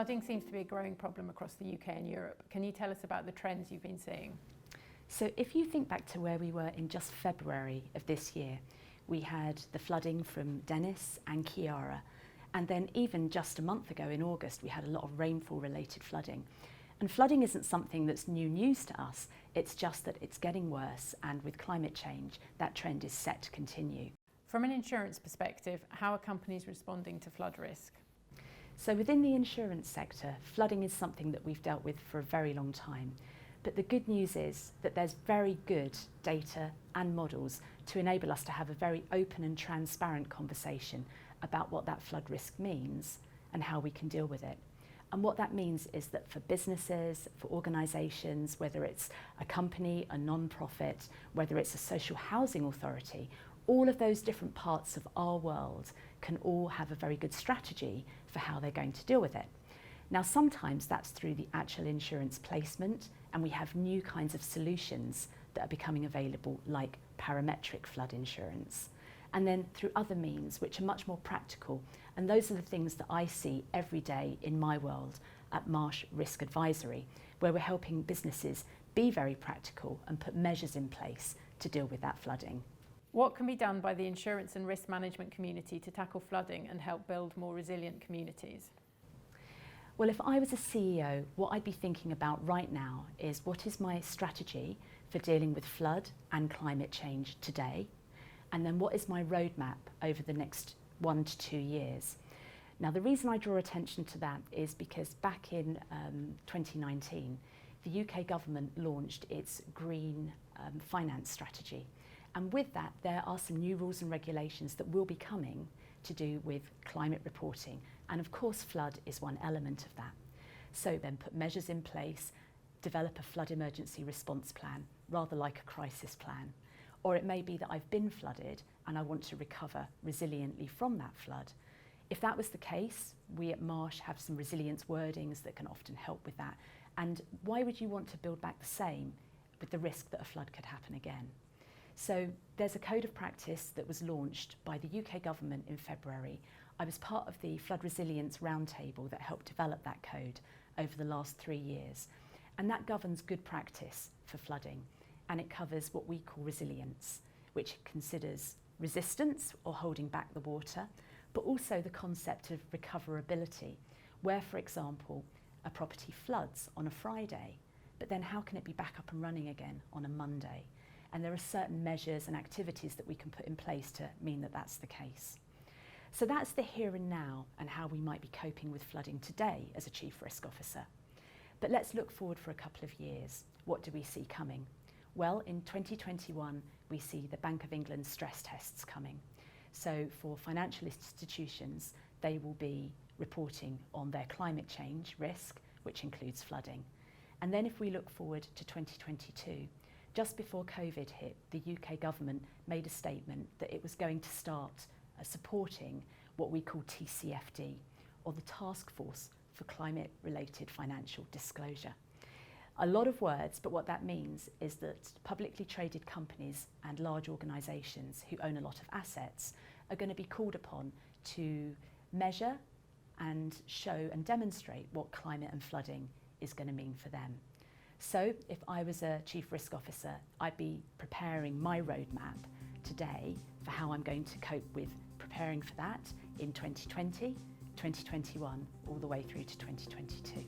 Flooding seems to be a growing problem across the UK and Europe. Can you tell us about the trends you've been seeing? So if you think back to where we were in just February of this year, we had the flooding from Dennis and Ciara, and then even just a month ago in August we had a lot of rainfall related flooding. And flooding isn't something that's new news to us, it's just that it's getting worse, and with climate change that trend is set to continue. From an insurance perspective, how are companies responding to flood risk? So within the insurance sector, flooding is something that we've dealt with for a very long time. But the good news is that there's very good data and models to enable us to have a very open and transparent conversation about what that flood risk means and how we can deal with it. And what that means is that for businesses, for organisations, whether it's a company, a non-profit, whether it's a social housing authority, all of those different parts of our world can all have a very good strategy for how they're going to deal with it. Now, sometimes that's through the actual insurance placement, and we have new kinds of solutions that are becoming available, like parametric flood insurance. And then through other means, which are much more practical. And those are the things that I see every day in my world at Marsh Risk Advisory, where we're helping businesses be very practical and put measures in place to deal with that flooding. What can be done by the insurance and risk management community to tackle flooding and help build more resilient communities? Well, if I was a CEO, what I'd be thinking about right now is what is my strategy for dealing with flood and climate change today? And then what is my roadmap over the next 1 to 2 years? Now, the reason I draw attention to that is because back in 2019, the UK government launched its green finance strategy. And with that, there are some new rules and regulations that will be coming to do with climate reporting. And of course, flood is one element of that. So then put measures in place, develop a flood emergency response plan, rather like a crisis plan. Or it may be that I've been flooded and I want to recover resiliently from that flood. If that was the case, we at Marsh have some resilience wordings that can often help with that. And why would you want to build back the same with the risk that a flood could happen again? So there's a code of practice that was launched by the UK government in February. I was part of the Flood Resilience Roundtable that helped develop that code over the last 3 years. And that governs good practice for flooding. And it covers what we call resilience, which considers resistance or holding back the water, but also the concept of recoverability, where, for example, a property floods on a Friday, but then how can it be back up and running again on a Monday? And there are certain measures and activities that we can put in place to mean that that's the case. So that's the here and now and how we might be coping with flooding today as a Chief Risk Officer. But let's look forward for a couple of years. What do we see coming? Well, in 2021, we see the Bank of England stress tests coming. So for financial institutions, they will be reporting on their climate change risk, which includes flooding. And then if we look forward to 2022, just before COVID hit, the UK government made a statement that it was going to start supporting what we call TCFD, or the Task Force for Climate-Related Financial Disclosure. A lot of words, but what that means is that publicly traded companies and large organisations who own a lot of assets are going to be called upon to measure and show and demonstrate what climate and flooding is going to mean for them. So if I was a Chief Risk Officer, I'd be preparing my roadmap today for how I'm going to cope with preparing for that in 2020, 2021, all the way through to 2022.